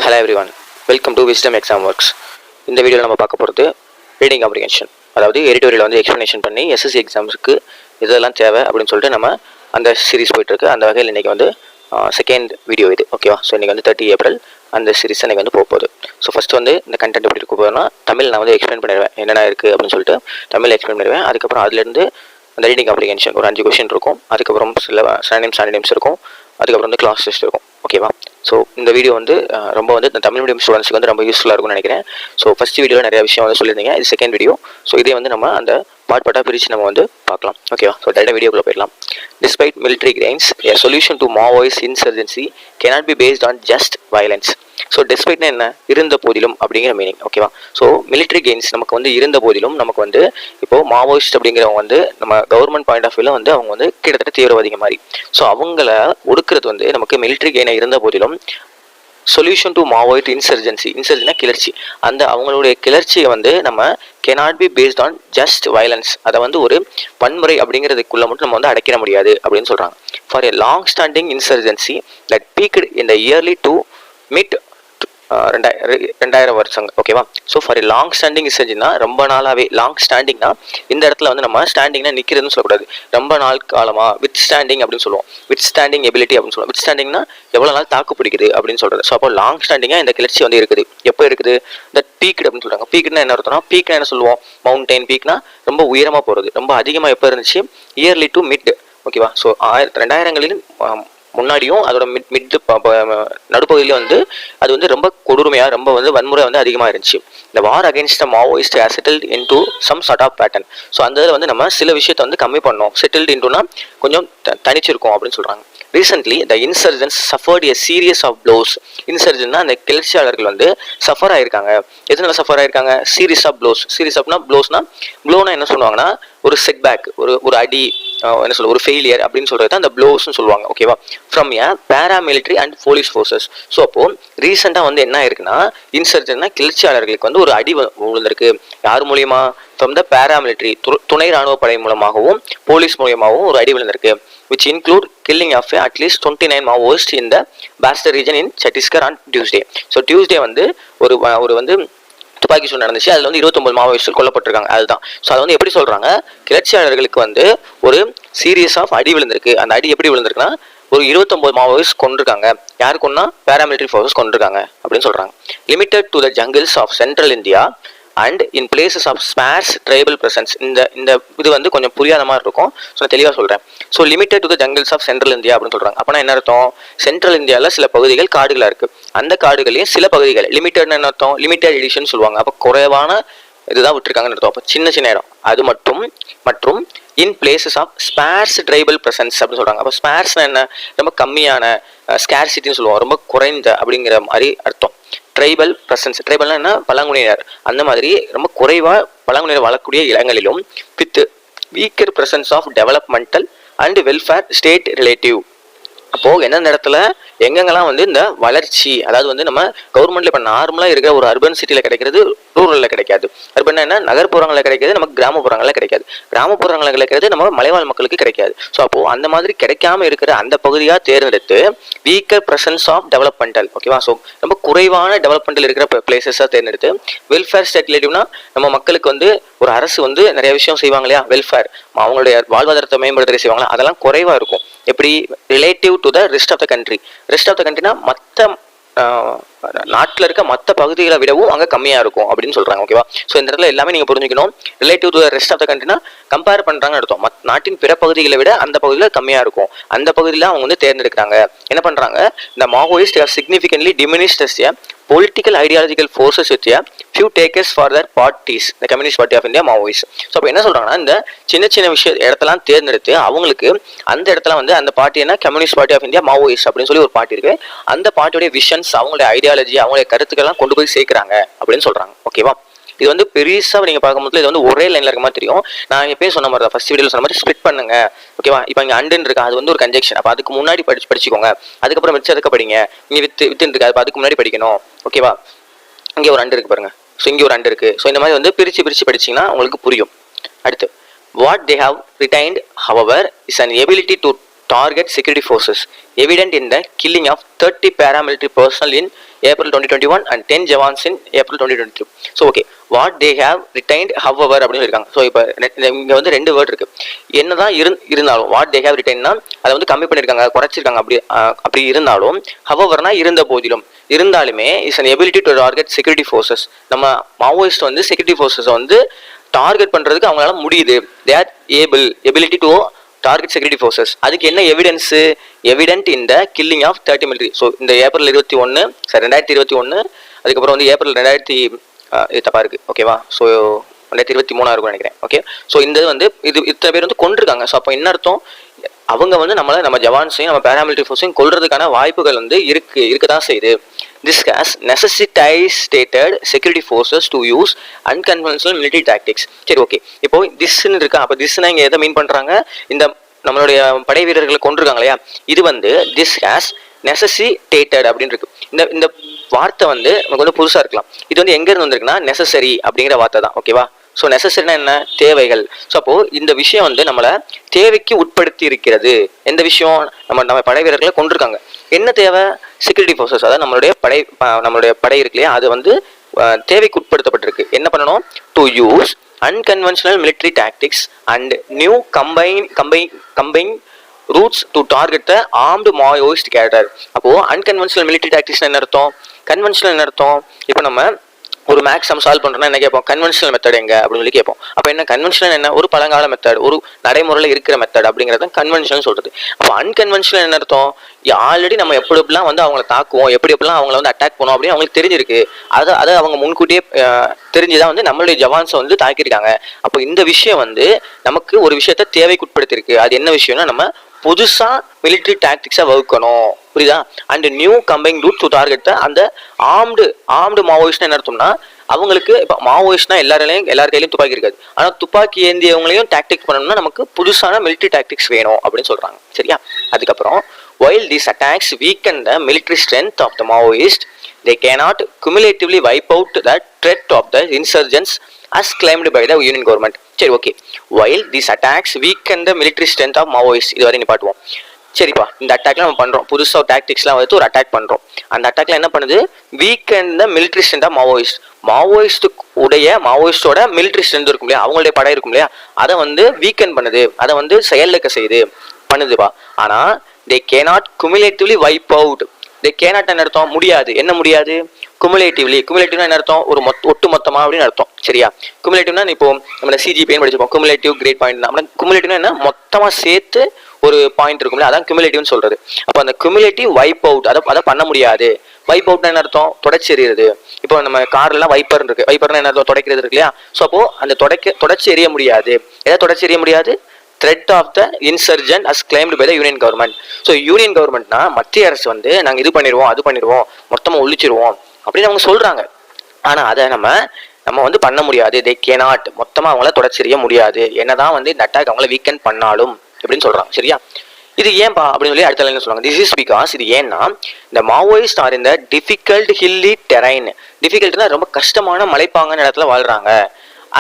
Hello everyone, welcome to Wisdom Exam Works. இந்த வீடியோவில் நம்ம பார்க்க போகிறது ரீடிங் காம்ப்ரிஹென்ஷன், அதாவது எடிட்டோரியல் வந்து எக்ஸ்ப்ளனேஷன் பண்ணி எஸ்எஸ்சி எக்ஸாம்ஸுக்கு இதெல்லாம் தேவை அப்படின்னு சொல்லிட்டு நம்ம அந்த சீரிஸ் போயிட்டுருக்கு. அந்த வகையில் இன்றைக்கி வந்து செகண்ட் வீடியோ இது, ஓகேவா? ஸோ இன்றைக்கி வந்து 30 ஏப்ரல் அந்த சீரிஸ் இன்றைக்கி வந்து போகுது. ஸோ ஃபஸ்ட்டு வந்து இந்த கண்டென்ட் எப்படி இருக்க போதுன்னா தமிழ் நான் வந்து எக்ஸ்பிளைன் பண்ணிடுவேன், என்னென்ன இருக்குது அப்படின்னு சொல்லிட்டு தமிழ் எக்ஸ்பிளைன் பண்ணிடுவேன். அதுக்கப்புறம் அதுலேருந்து அந்த ரீடிங் காம்ப்ரிஹென்ஷன் ஒரு 5 கொஷின் இருக்கும், அதுக்கப்புறம் சில சானிடைம்ஸ் இருக்கும், அதுக்கப்புறம் வந்து கிளாஸ் டெஸ்ட் இருக்கும், ஓகேவா? ஸோ இந்த வீடியோ வந்து ரொம்ப வந்து இந்த தமிழ் மீடியம் ஸ்டூடெண்ட்ஸ்க்கு வந்து ரொம்ப யூஸ்ஃபுல்லாக இருக்கும்னு நினைக்கிறேன். ஸோ ஃபஸ்ட் வீடியோவில் நிறைய விஷயம் வந்து சொல்லியிருந்தீங்க, இது செகண்ட் வீடியோ. ஸோ இதே வந்து நம்ம அந்த பார்ட் பிரித்து நம்ம வந்து பார்க்கலாம், ஓகேவா? ஸோ டேரக்டாக வீடியோக்குள்ளே போயிடலாம். Despite military gains, a solution to Maoist insurgency cannot be based on just violence. So டெஸ்பைட்னா என்ன? இருந்த போதிலும் அப்படிங்கிற மீனிங், ஓகேவா? ஸோ மிலிட்ரி கெயின்ஸ் நமக்கு வந்து இருந்த போதிலும் நமக்கு வந்து இப்போது மாவோயிஸ்ட் அப்படிங்கிறவங்க வந்து நம்ம கவர்மெண்ட் பாயிண்ட் ஆஃப் வியூவில் வந்து அவங்க வந்து கிட்டத்தட்ட தீவிரவாதிங்க மாதிரி. ஸோ அவங்கள ஒடுக்கிறது வந்து நமக்கு மிலிட்ரி கெயினை இருந்த போதிலும் சொல்யூஷன் டு மாவோயிட் இன்சர்ஜென்சினா கிளர்ச்சி, அந்த அவங்களுடைய கிளர்ச்சியை வந்து நம்ம cannot be based on just violence, அதை வந்து ஒரு வன்முறை அப்படிங்கிறதுக்குள்ள மட்டும் நம்ம வந்து அடைக்கிற முடியாது அப்படின்னு சொல்கிறாங்க. For a long standing insurgency that peaked in the yearly to mid 2000 வருஷங்க, ஓகேவா? ஸோ ஃபார் லாங் ஸ்டாண்டிங் இன்சர்ஜென்சினா ரொம்ப நாளாகவே, லாங் ஸ்டாண்டிங்னா இந்த இடத்துல வந்து நம்ம ஸ்டாண்டிங்னா நிற்கிறதுன்னு சொல்லக்கூடாது, ரொம்ப நாள் காலமாக வித் ஸ்டாண்டிங் அப்படின்னு சொல்லுவோம், வித் ஸ்டாண்டிங் எபிலிட்டி அப்படின்னு சொல்லுவோம். வித் ஸ்டாண்டிங்னா எவ்வளோ நாள் தாக்கு பிடிக்குது அப்படின்னு சொல்கிறது. ஸோ அப்போ லாங் ஸ்டாண்டிங்காக இந்த கிளர்ச்சி வந்து இருக்குது. எப்போ இருக்குது? இந்த பீக்டு அப்படின்னு சொல்கிறாங்க. பீக்னா என்ன அர்த்தம்னா, பீக்னா என்ன சொல்லுவோம்? மவுண்டைன் பீக்னா ரொம்ப உயரமாக போகிறது, ரொம்ப அதிகமாக எப்போ இருந்துச்சு? இயர்லி டு மிட், ஓகேவா? ஸோ 2000களில் முன்னாடியும் அதோட மிட் நடுப்பகுதியிலும் வந்து அது வந்து ரொம்ப கொடுமையாக, ரொம்ப வந்து வன்முறை வந்து அதிகமாக இருந்துச்சு. இந்த war against Maoist settled into some sort of pattern. So அந்த இதில் வந்து நம்ம சில விஷயத்தை வந்து கம்மி பண்ணோம், செட்டில்டு இன்டுனா கொஞ்சம் தனிச்சிருக்கோம் அப்படின்னு சொல்கிறாங்க. Recently the insurgents suffered a series of blows. இன்சர்ஜென்ட்னா அந்த கிளர்ச்சியாளர்கள் வந்து சஃபர் ஆயிருக்காங்க. எதனால சஃபர் ஆயிருக்காங்க? Series of blows. சீரியஸ் ஆஃப்னா ப்ளோஸ்னா, ப்ளோனா என்ன சொல்லுவாங்கன்னா ஒரு செட்பேக், ஒரு அடி, என்ன சொல்ல, ஒரு ஃபெயிலியர் அப்படின்னு சொல்றது தான் அந்த ப்ளோஸ்ன்னு சொல்லுவாங்க, ஓகேவா? From A paramilitary and police forces. So அப்போ ரீசெண்டாக வந்து என்ன ஆயிருக்குன்னா, இன்சர்ஜென்ட்னா கிளர்ச்சியாளர்களுக்கு வந்து ஒரு அடி விழுந்திருக்கு. யார் மூலியமா? ஃப்ரம் த பேராமிலிட்ரி, துணை ராணுவ படை மூலமாகவும் போலீஸ் மூலியமாகவும் ஒரு அடி விழுந்திருக்கு. which include killing of at least 29 Maoists in the Bastard region in Chhattisgarh on Tuesday. So Tuesday வந்து ஒரு வந்து துப்பாக்கி சூடு நடந்துச்சு, அதில் வந்து 29 மாவோயிஸ்ட் கொல்லப்பட்டிருக்காங்க. அதுதான். ஸோ அதை வந்து எப்படி சொல்கிறாங்க? கிளர்ச்சியாளர்களுக்கு வந்து ஒரு சீரியஸ் ஆஃப் அடி விழுந்திருக்கு. அந்த அடி எப்படி விழுந்திருக்குன்னா, ஒரு 29 மாவோயிஸ்ட் கொண்டிருக்காங்க. யாரு கொன்னா? பேராமிலிட்டரி ஃபோர்ஸஸ் கொண்டிருக்காங்க அப்படின்னு சொல்கிறாங்க. Limited to the jungles of central India and in places of sparse tribal presence. இந்த இது வந்து கொஞ்சம் புரியாத மாதிரி இருக்கும், ஸோ நான் தெளிவாக சொல்கிறேன். So limited to the jungles of central India அப்படின்னு சொல்கிறாங்க. அப்போனா என்ன அர்த்தம்? சென்ட்ரல் இந்தியாவில் சில பகுதிகள் காடுகளாக இருக்குது, அந்த காடுகளையும் சில பகுதிகள் லிமிட்டட்னு என்ன அர்த்தம்? லிமிட்டட் எடிஷன் சொல்லுவாங்க. அப்போ குறைவான இதுதான் விட்டுருக்காங்கன்னு அர்த்தம். அப்போ சின்ன இடம் அது மற்றும் in places of sparse tribal presence அப்படின்னு சொல்கிறாங்க. அப்போ ஸ்பேர்ஸ்னா என்ன? ரொம்ப கம்மியான, ஸ்கேர்சிட்டின்னு சொல்லுவோம், ரொம்ப குறைந்த அப்படிங்கிற மாதிரி அர்த்தம். ட்ரைபல் பிரசன்ஸ், ட்ரைபல்னா என்ன? பழங்குடியினர். அந்த மாதிரி ரொம்ப குறைவாக பழங்குடியினர் வாழக்கூடிய இடங்களிலும் with weaker presence of developmental and welfare state relative. அப்போது எந்தெந்த இடத்துல எங்கெங்கெல்லாம் வந்து இந்த வளர்ச்சி, அதாவது வந்து நம்ம கவர்மெண்ட்ல இப்போ நார்மலாக இருக்கிற ஒரு அர்பன் சிட்டியில் கிடைக்கிறது ரூரலில் கிடைக்காது. அர்பன் என்ன? நகர்ப்புறங்களில் கிடைக்கிறது நமக்கு கிராமப்புறங்களில் கிடைக்காது, கிராமப்புறங்களில் கிடைக்கிறது நம்ம மலைவாழ் மக்களுக்கு கிடைக்காது. ஸோ அப்போது அந்த மாதிரி கிடைக்காம இருக்கிற அந்த பகுதியாக தேர்ந்தெடுத்து வீக்கர் பிரசன்ஸ் ஆஃப் டெவலப்மெண்டல், ஓகேவா? ஸோ ரொம்ப குறைவான டெவலப்மெண்டல் இருக்கிற பிளேசஸாக தேர்ந்தெடுத்து வெல்ஃபேர் ஸ்டேட் ரிலேட்டிவ்னா நம்ம மக்களுக்கு வந்து ஒரு அரசு வந்து நிறைய விஷயம் செய்வாங்க இல்லையா? வெல்ஃபேர், அவங்களுடைய வாழ்வாதாரத்தை மேம்படுத்த செய்வாங்களா, அதெல்லாம் குறைவாக இருக்கும். எப்படி? Relative to the rest of the country. Rest of the கண்ட்ரினா மற்ற நாட்டில் இருக்க மற்ற பகுதிகளை விடவும் அங்கே கம்மியாக இருக்கும் அப்படின்னு சொல்கிறாங்க, ஓகேவா? ஸோ இந்த இடத்துல எல்லாமே நீங்கள் புரிஞ்சுக்கணும். Relative to the rest of the கண்ட்ரினா கம்பேர் பண்ணுறாங்கன்னு அர்த்தம். நாட்டின் பிற பகுதிகளை விட அந்த பகுதியில் கம்மியாக இருக்கும், அந்த பகுதியில் அவங்க வந்து தேர்ந்தெடுக்கிறாங்க. என்ன பண்ணுறாங்க? இந்த Maoist have significantly diminished as a political ideological forces with a few takers for their parties, the Communist Party of India, Maoists. So அப்போ என்ன சொல்கிறாங்கன்னா, இந்த சின்ன இடத்தெல்லாம் தேர்ந்தெடுத்து அவங்களுக்கு அந்த இடத்துல வந்து அந்த பார்ட்டி என்ன? Communist party of India, Maoist அப்படின்னு சொல்லி ஒரு பார்ட்டி இருக்கு. அந்த பார்ட்டியோடைய விஷன்ஸ், அவங்களுடைய ஐடியாலஜி, அவங்களுடைய கருத்துக்கள்லாம் கொண்டு போய் சேர்க்குறாங்க அப்படின்னு சொல்கிறாங்க, ஓகேவா? இது வந்து பெருசாக நீங்கள் பார்க்கும்போது இது வந்து ஒரே லைனில் இருக்க மாதிரி தெரியும். நான் எப்பயும் சொன்ன மாதிரி தான், ஃபர்ஸ்ட் வீடியோவில் சொன்ன மாதிரி ஸ்பிட் பண்ணுங்க, ஓகேவா? இப்போ இங்கே அண்டுன்னு இருக்கா, அது வந்து ஒரு கன்ஜெக்ஷன். அப்போ அதுக்கு முன்னாடி படிச்சுக்கோங்க, அதுக்கப்புறம் மிச்சதுக்கு படிங்க. இங்கே வித்துன்னு இருக்கா, அப்போ அதுக்கு முன்னாடி படிக்கணும், ஓகேவா? இங்கே ஒரு அண்டு இருக்கு பாருங்க, ஸோ இங்கே ஒரு அண்டு இருக்குது. ஸோ இந்த மாதிரி வந்து பிரித்து படிச்சிங்கன்னா உங்களுக்கு புரியும். அடுத்து, what they have retained however is an ability to target security forces evident in the killing of 30 paramilitary personnel in April 2021 and 10 jawans in April 2022. So okay, what they have retained however அப்படின்னு இருக்காங்க. So இப்போ இங்கே வந்து ரெண்டு word இருக்கு. என்னதான் இருந்தாலும் what they have ரிட்டைன்னா அதை வந்து கம்மி பண்ணியிருக்காங்க, குறைச்சிருக்காங்க. அப்படி இருந்தாலும் ஹவவர்னா இருந்த போதிலும், இருந்தாலுமே is an ability to target security forces. நம்ம மாவோயிஸ்ட் வந்து செக்யூரிட்டி ஃபோர்ஸஸை வந்து டார்கெட் பண்ணுறதுக்கு அவங்களால முடியுது. They are ability to target security forces. அதுக்கு என்ன எவிடன்ஸு? எவிடென்ட் இந்த கில்லிங் ஆஃப் 30 மிலிட்ரி. ஸோ இந்த April 2021 அதுக்கப்புறம் வந்து April 2000 தப்பா இருக்கு, ஓகேவா? ஸோ 2023 இருக்கும் நினைக்கிறேன். ஓகே, ஸோ இந்த வந்து இது இத்தனை பேர் வந்து கொண்டிருக்காங்க. ஸோ அப்போ என்ன அர்த்தம்? அவங்க வந்து நம்ம ஜவான்ஸையும் நம்ம பேராமிலிட்டரி ஃபோர்ஸையும் கொல்றதுக்கான வாய்ப்புகள் வந்து இருக்கதான் செய்யுது. This has necessitated security forces to use unconventional military tactics. சரி, ஓகே, இப்போ திஸ்ன்னு இருக்கா. அப்போ திஸ்னா இங்கே எதை மீன் பண்ணுறாங்க? இந்த நம்மளுடைய படை வீரர்களை கொண்டிருக்காங்க இல்லையா, இது வந்து this has necessitated அப்படின்னு இருக்கு. இந்த வார்த்தை வந்து நமக்கு வந்து புதுசாக இருக்கலாம். இது வந்து எங்கேருந்து வந்திருக்குன்னா நெசசரி அப்படிங்கிற வார்த்தை தான், ஓகேவா? ஸோ நெசசரினா என்ன? தேவைகள். ஸோ அப்போ இந்த விஷயம் வந்து நம்மளை தேவைக்கு உட்படுத்தி இருக்கிறது. எந்த விஷயம்? நம்ம படை வீரர்களை கொண்டிருக்காங்க. என்ன தேவை? செக்யூரிட்டி ஃபோர்ஸஸ், அதாவது நம்மளுடைய படை இருக்கு இல்லையா, அது வந்து தேவைக்கு உட்படுத்தப்பட்டிருக்கு. என்ன பண்ணணும்? To use unconventional military tactics and new combine routes to target the armed Maoist cadre. அப்போ அன்கன்வென்ஷனல் மிலிட்ரி டாக்டிக்ஸ் என்ன அர்த்தம்? கன்வென்ஷனல் என்ன அர்த்தம்? இப்போ நம்ம ஒரு மேக்ஸ் சம் சால்வ் பண்ணுறோன்னா என்ன கேட்போம்? கன்வென்ஷனல் மெத்தட் எங்க அப்படின்னு சொல்லி கேட்போம். அப்போ என்ன கன்வென்ஷனல்? என்ன ஒரு பழங்கால மெத்தட், ஒரு நடைமுறையில் இருக்கிற மெத்தட் அப்படிங்கிறத கன்வென்ஷனல் சொல்றது. அப்போ அன்கன்வென்ஷனல் என்ன அர்த்தம்? ஆல்ரெடி நம்ம எப்படிலாம் வந்து அவங்கள தாக்குவோம், எப்படிலாம் அவங்கள வந்து அட்டாக் பண்ணுவோம் அப்படின்னு அவங்களுக்கு தெரிஞ்சிருக்கு. அதை அவங்க முன்கூட்டியே தெரிஞ்சுதான் வந்து நம்மளுடைய ஜவான்ஸை வந்து தாக்கியிருக்காங்க. அப்போ இந்த விஷயம் வந்து நமக்கு ஒரு விஷயத்த தேவைக்குட்படுத்திருக்கு. அது என்ன விஷயம்னா, நம்ம புதுசா மிலிட்ரி டாக்டிக்ஸை வகுக்கணும், புரியுதா? And new combine route to target அந்த ஆர்ம்டு மாவோயிஸ்ட் என்ன அர்த்தம்னா, அவங்களுக்கு இப்போ மாவோயிஸ்ட்னா எல்லார் கையிலையும் துப்பாக்கி இருக்காது. ஆனால் துப்பாக்கி ஏந்தியவங்களையும் டாக்டிக்ஸ் பண்ணணும்னா நமக்கு புதுசான மிலிட்ரி டாக்டிக்ஸ் வேணும் அப்படின்னு சொல்றாங்க. சரியா? அதுக்கப்புறம் while these attacks weaken the military strength of the Maoists, they cannot cumulatively wipe out the threat of the insurgents as claimed by the Union government. சரி, okay. while these attacks weaken the military strength of Maoists, இது வரை நிப்பாட்டுவோம். சரிப்பா, இந்த அட்டாக்ல நம்ம பண்றோம், புதுசாக டாக்டிக்ஸ்லாம் வந்து ஒரு அட்டாக் பண்றோம். அந்த அட்டாக்ல என்ன பண்ணுது? Weakened the military strength of மாவோயிஸ்டோட மிலிட்ரி ஸ்ட்ரென்த் இருக்கும் இல்லையா, அவங்களுடைய படை இருக்கும் இல்லையா, அதை வந்து வீக்கெண்ட் பண்ணுது, அதை வந்து செயலிழக்க செய்யுது, பண்ணுதுப்பா. ஆனா they cannot cumulatively wipe out. they cannot என்ன அர்த்தம்? முடியாது. என்ன முடியாது? குமுலேட்டிவ்னா என்ன அர்த்தம்? ஒரு ஒட்டு மொத்தமா அப்படின்னு அர்த்தம். சரியா? குமுலேட்டிவ்னா இப்போ நம்ம சிஜிபின்னு படிச்சிருப்போம். குமுலேட்டிவ் கிரேட் பாயிண்ட் தான். குமுலேட்டிவ்னா என்ன? மொத்தமா சேர்த்து ஒரு பாயிண்ட் இருக்கும்ல, அதான் குமுலேட்டிவ்னு சொல்றது. அப்போ அந்த குமுலேட்டிவ் வைப் அவுட் அதை பண்ண முடியாது. வைப் அவுட்னா என்ன அர்த்தம்? தொடச்சி எறிகிறது. இப்போ நம்ம கார்லாம் வைப்பர் இருக்கு. வைப்பர்னா என்ன அர்த்தம்? துடைக்கிறது இருக்கு இல்லையா? ஸோ அப்போ அந்த தொடச்சி எறிய முடியாது. எதை தொடச்சி எறிய முடியாது? threat of the insurgent as claimed by the union government. So union கவர்மெண்ட்னா மத்திய அரசு வந்து நாங்கள் இது பண்ணிடுவோம், அது பண்ணிடுவோம், மொத்தமாக ஒழிச்சிருவோம் அப்படின்னு அவங்க சொல்றாங்க. ஆனால் அதை நம்ம வந்து பண்ண முடியாது. they cannot, மொத்தமாக அவங்கள தொடச்சிரிய முடியாது, என்னதான் வந்து இந்த அட்டாக் அவங்கள வீக்கெண்ட் பண்ணாலும் அப்படின்னு சொல்றாங்க. சரியா? இது ஏன்பா அப்படின்னு சொல்லி அடுத்த லைன்ல சொல்லுவாங்க. திஸ் இஸ் பிகாஸ், இது ஏன்னா இந்த மாவோயிஸ்ட் ஆர் இந்த டிஃபிகல்ட் ஹில்லி டெரைன். டிஃபிகல்ட்னா ரொம்ப கஷ்டமான மலைப்பாங்கான இடத்துல வாழ்றாங்க.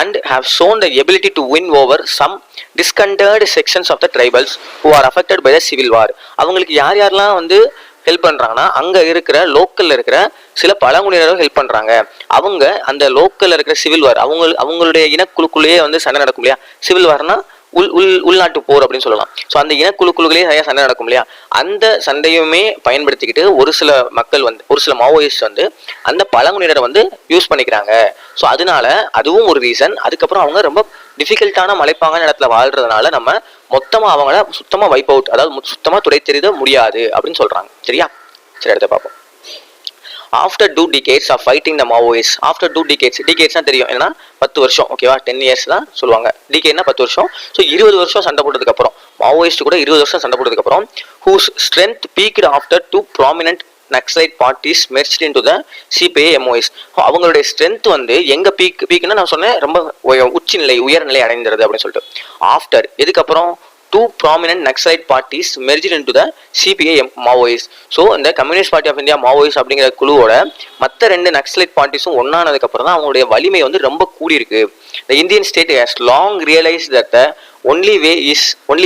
and have shown the ability to win over some discontented sections of the tribals who are affected by the civil war. அவங்களுக்கு யாரெல்லாம் வந்து ஹெல்ப் பண்றாங்கன்னா, அங்க இருக்கிற லோக்கல்ல இருக்கிற சில பழங்குடியினரும் ஹெல்ப் பண்றாங்க. அவங்க அந்த லோக்கல்ல இருக்கிற சிவில் வார், அவங்களுடைய இனக்குழுக்குள்ளேயே வந்து சண்டை நடக்கும் இல்லையா. சிவில் வார்னா உள்நாட்டு போர் அப்படின்னு சொல்லலாம். ஸோ அந்த இனக்குழுக்குள்ளே நிறைய சண்டை நடக்கும் இல்லையா, அந்த சண்டையுமே பயன்படுத்திக்கிட்டு ஒரு சில மக்கள் வந்து, ஒரு சில மாவோயிஸ்ட் வந்து அந்த பழங்குடியினரை வந்து யூஸ் பண்ணிக்கிறாங்க. ஸோ அதனால அதுவும் ஒரு ரீசன். அதுக்கப்புறம் அவங்க ரொம்ப டிஃபிகல்ட்டான மலைப்பாங்கான இடத்துல வாழ்றதுனால நம்ம மொத்தமாக அவங்கள சுத்தமாக வைப் அவுட், அதாவது சுத்தமாக துடைத்தெறித முடியாது அப்படின்னு சொல்றாங்க. சரியா? சரி, அடுத்த பார்ப்போம். After 2 decades of fighting the Maoists, after 2 decadesனா தெரியும் என்னன்னா 10 வருஷம், ஓகேவா? 10 years தான் சொல்லுவாங்க. டிகேட்னா 10 வருஷம். ஸோ 20 வருஷம் சண்டை போட்டதுக்கு அப்புறம், மாவோயிஸ்ட் கூட 20 வருஷம் சண்டை போட்டதுக்கு அப்புறம், whose strength peaked after 2 prominent Naxalite parties merged into the CPI MOIs. அவங்களுடைய ஸ்ட்ரென்த் வந்து எங்க பீக்னா நான் சொன்னேன், ரொம்ப உயர்நிலை அடைந்தது அப்படின்னு சொல்லிட்டு. ஆஃப்டர், எதுக்கப்புறம்? 2 prominent Naxalite parties merged into the CPI Maoists. So இந்த communist party of India Maoist அப்படிங்கிற குழுவோட மற்ற 2 நக்சலைட் பார்ட்டிஸும் ஒன்னானதுக்கு அப்புறம் தான் அவங்களுடைய வலிமை வந்து ரொம்ப கூடியிருக்கு. The Indian state has long realized that the only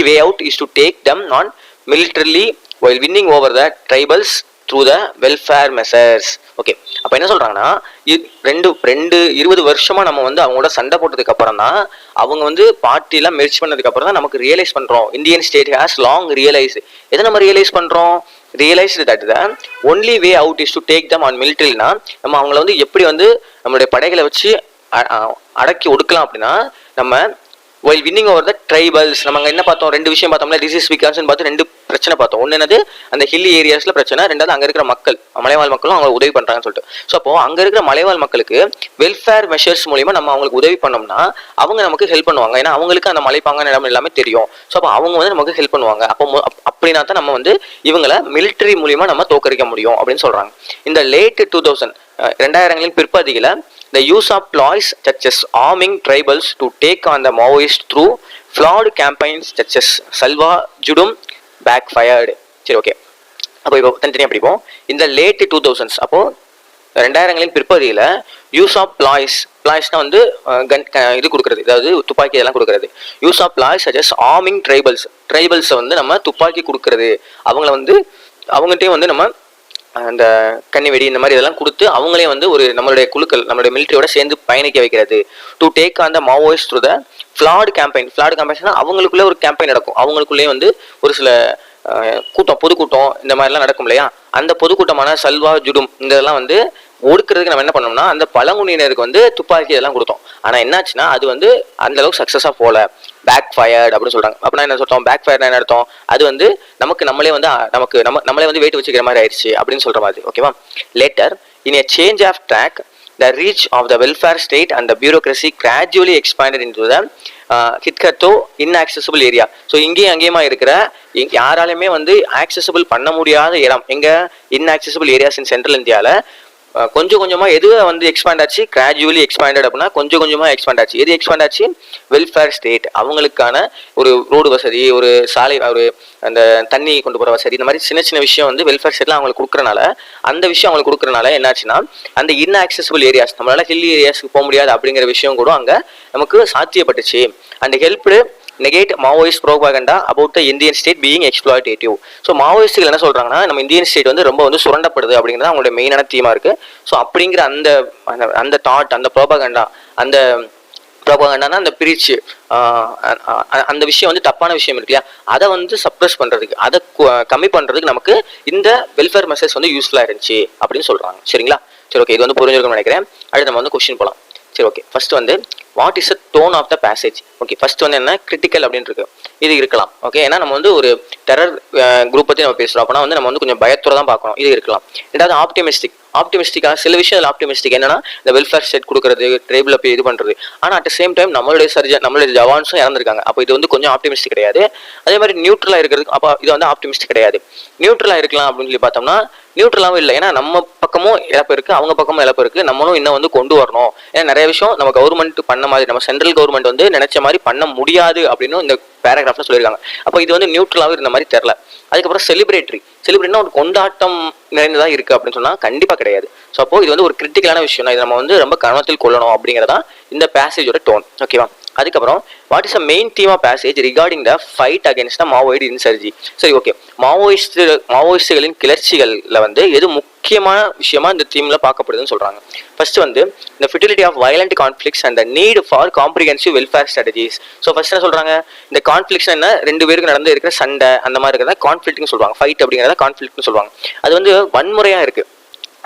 way out is to take them on militarily while winning over the tribals through the welfare measures. Okay, அப்போ என்ன சொல்கிறாங்கன்னா, ரெண்டு 20 வருஷமாக நம்ம வந்து அவங்களோட சண்டை போட்டதுக்கு அப்புறம் தான் அவங்க வந்து பார்ட்டிலாம் மெர்ஜ் பண்ணதுக்கு அப்புறம் தான் நமக்கு ரியலைஸ் பண்ணுறோம் Indian state has long realise. எதை நம்ம ரியலைஸ் பண்ணுறோம்? Realised that the only way out is to take them on மிலிட்ரினா, நம்ம அவங்கள வந்து எப்படி வந்து நம்மளுடைய படைகளை வச்சு அடக்கி ஒடுக்கலாம் அப்படின்னா, நம்ம while winning over the tribals. நம்ம அங்கே என்ன பார்த்தோம்? 2 விஷயம் பார்த்தோம்ல, டிசீஸ் பிகாஸ்ன்னு பார்த்து 2 பிரச்சனை பார்த்தோம். ஒன்று என்னது, அந்த ஹில்லி ஏரியாஸில் பிரச்சனை, ரெண்டாவது அங்கே இருக்கிற மக்கள், மலைவாழ் மக்களும் அவங்க உதவி பண்ணுறாங்கன்னு சொல்லிட்டு. ஸோ அப்போ அங்கே இருக்கிற மலைவாழ் மக்களுக்கு வெல்ஃபேர் மெஷர்ஸ் மூலிமா நம்ம அவங்களுக்கு உதவி பண்ணோம்னா அவங்க நமக்கு ஹெல்ப் பண்ணுவாங்க. ஏன்னா அவங்களுக்கு அந்த மலைப்பாங்கான இடம் எல்லாமே தெரியும். ஸோ அப்போ அவங்க வந்து நமக்கு ஹெல்ப் பண்ணுவாங்க. அப்போ அப்படின்னா தான் நம்ம வந்து இவங்களை மிலிட்ரி மூலிமா நம்ம தோக்கடிக்க முடியும் அப்படின்னு சொல்கிறாங்க. இந்த லேட் 2000 பிற்பகுதியில் the use of ploys such as arming tribals to take on the Maoists through flawed campaigns such as Salva Judum backfired. சரி, ஓகே, அப்போ இப்போ தனித்தனியாக படிப்போம். இந்த லேட் 2000s, அப்போது 2000 பிற்பகுதியில் யூஸ் ஆஃப் பிளாய்ஸ்னால் வந்து இது கொடுக்குறது, அதாவது துப்பாக்கி இதெல்லாம் கொடுக்குறது. Use of ploys such as arming ட்ரைபல்ஸை வந்து நம்ம துப்பாக்கி கொடுக்குறது, அவங்கள வந்து அவங்ககிட்டையும் வந்து நம்ம அந்த கன்னிவெடி இந்த மாதிரி இதெல்லாம் கொடுத்து அவங்களே வந்து ஒரு நம்மளுடைய குழுக்கள் நம்மளுடைய மிலிட்ரியோட சேர்ந்து பயணிக்க வைக்கிறது. To take on the Maoist through the flat கேம்பெயின்னா அவங்களுக்குள்ளே ஒரு கேம்பெயின் நடக்கும். அவங்களுக்குள்ளேயே வந்து ஒரு சில பொதுக்கூட்டம் இந்த மாதிரிலாம் நடக்கும் இல்லையா, அந்த பொதுக்கூட்டமான சல்வா ஜுடும் இந்த இதெல்லாம் வந்து ஒடுக்கிறதுக்கு நம்ம என்ன பண்ணோம்னா அந்த பழங்குடியினருக்கு வந்து துப்பாக்கி இதெல்லாம் கொடுத்தோம். ஆனால் என்னாச்சுன்னா அது வந்து அந்த அளவுக்கு சக்ஸஸாக போகல, பேக் ஃபயர்டு அப்படின்னு சொல்கிறாங்க. அப்படின்னா என்ன சொல்கிறோம்? பேக் ஃபயர்னா என்ன அர்த்தம்? அது வந்து நம்மளே வந்து நம்மளே வந்து வெயிட் வச்சுக்கிற மாதிரி ஆயிடுச்சு அப்படின்னு சொல்கிற மாதிரி. ஓகேவா? Later in a change of track the reach of the welfare state and the bureaucracy gradually expanded into the hitherto inaccessible area. So இங்கேயும் அங்கேயுமா இருக்கிற யாராலுமே வந்து ஆக்சசிபிள் பண்ண முடியாத இடம் எங்கே? இன்ஆக்சசிபிள் ஏரியாஸ் இன் சென்ட்ரல் இந்தியாவில் கொஞ்சம் கொஞ்சமாக எது வந்து எக்ஸ்பேண்ட் ஆச்சு? கிராஜுவலி எக்ஸ்பேண்டட் அப்படின்னா கொஞ்சம் கொஞ்சமாக எக்ஸ்பேண்ட் ஆச்சு. எது எக்ஸ்பேண்ட் ஆச்சு? Welfare state. அவங்களுக்கான ஒரு ரோடு வசதி, ஒரு சாலை, ஒரு அந்த தண்ணி கொண்டு போகிற வசதி, இந்த மாதிரி சின்ன சின்ன விஷயம் வந்து வெல்ஃபேர் ஸ்டேட்லாம் அவங்களுக்கு கொடுக்குறனால, அந்த விஷயம் அவங்களுக்கு கொடுக்குறனால என்னாச்சுன்னா அந்த இன்ஆக்சசிபிள் ஏரியாஸ், நம்மளால ஹில்லி ஏரியாஸ்க்கு போக முடியாது அப்படிங்கிற விஷயம் கூட அங்கே நமக்கு சாத்தியப்பட்டுச்சு. And helped negate Maoist propaganda about the Indian state being exploitative. So மாவோயிஸ்ட்டுகள் என்ன சொல்கிறாங்கன்னா, நம்ம இந்தியன் ஸ்டேட் வந்து ரொம்ப வந்து சுரண்டப்படுது அப்படிங்கிறது அவங்களுடைய மெயினான தீமாக இருக்குது. ஸோ அப்படிங்கிற அந்த தாட், அந்த ப்ரோபகண்டா, அந்த பிரிச்சு அந்த விஷயம் வந்து தப்பான விஷயம் இருக்கு இல்லையா, அதை வந்து சப்ரஸ் பண்ணுறதுக்கு, அதை கம்மி பண்ணுறதுக்கு நமக்கு இந்த வெல்ஃபேர் மெசேஜ் வந்து யூஸ்ஃபுல்லாக இருந்துச்சு அப்படின்னு சொல்கிறாங்க. சரிங்களா? சரி, ஓகே, இது வந்து புரிஞ்சிருக்கும்னு நினைக்கிறேன். அடுத்து நம்ம வந்து கொஸ்டின் போகலாம். சரி, ஓகே, ஃபர்ஸ்ட் வந்து what is a tone of the passage? Okay, first வந்து என்ன? கிரிட்டிக்கல் அப்படின்னு இருக்கு, இது இருக்கலாம். ஓகே, ஏன்னா நம்ம வந்து ஒரு டெரர் குரூப் பற்றி நம்ம பேசுகிறோம், அப்படின்னா வந்து நம்ம வந்து கொஞ்சம் பயத்தோட தான் பார்க்கணும், இது இருக்கலாம். ரெண்டாவது ஆப்டிமிஸ்டிக்காக சில விஷயம் ஆப்டிமிஸ்டிக் என்னன்னா இந்த வெல்ஃபேர் ஸ்டேட் கொடுக்குறது, ட்ரைபில் போய் இது பண்ணுறது. ஆனால் அட் சேம் டைம் நம்மளுடைய ஜவான்ஸும் இறந்துருக்காங்க. அப்போ இது வந்து கொஞ்சம் ஆப்டிமிஸ்டிக் கிடையாது. அதே மாதிரி நியூட்ரலாக இருக்கிறதுக்கு அப்போ இது வந்து ஆப்டிமிஸ்டிக் கிடையாது. நியூட்ரலாக இருக்கலாம் அப்படின்னு சொல்லி பார்த்தோம்னா நியூட்ரலாகவும் இல்லை, ஏன்னா நம்ம பக்கமும் இழப்பு இருக்குது, அவங்க பக்கமும் இழப்பு இருக்குது. நம்மளும் இன்னும் வந்து கொண்டு வரணும். ஏன்னா நிறைய விஷயம் நம்ம கவர்மெண்ட் பண்ண மாதிரி, நம்ம சென்ட்ரல் கவர்மெண்ட் வந்து நினைச்ச மாதிரி பண்ண முடியாது அப்படின்னு இந்த பேராகிராஃப்ல சொல்லியிருக்காங்க. அப்போ இது வந்து நியூட்ரலாகவும் இருந்த மாதிரி தெரில. அதுக்கப்புறம் செலிப்ரேட்னா ஒரு கொண்டாட்டம் நிறைந்ததா இருக்குது அப்படின்னு சொன்னால் கண்டிப்பாக கிடையாது. ஸோ அப்போ இது வந்து ஒரு கிரிட்டிக்கலான விஷயம் தான், இது நம்ம வந்து ரொம்ப கவனத்தில் கொள்ளணும் அப்படிங்கிறதான் இந்த பேசேஜோட டோன். ஓகேவா? அதுக்கப்புறம் what is a main theme of passage regarding the fight against the Maoist insurgency? சரி, ஓகே, மாவோயிஸ்டுகளின் கிளர்ச்சிகளில் வந்து எது முக்கியமான விஷயமா இந்த தீம்ல பார்க்கப்படுதுன்னு சொல்றாங்க. ஃபர்ஸ்ட் வந்து இந்த futility of violent conflicts and the need for comprehensive welfare strategies. So first என்ன சொல்றாங்க? இந்த கான்ஃப்ளிக்ஸ் என்ன? 2 பேருக்கு நடந்து இருக்கிற சண்டை அந்த மாதிரி இருக்கிறத கான்ஃப்ளிக்ட்னு சொல்லுவாங்க. ஃபைட் அப்படிங்கிறத கான்ஃப்ளிக்ட்னு சொல்லுவாங்க. அது வந்து வன்முறையா இருக்கு,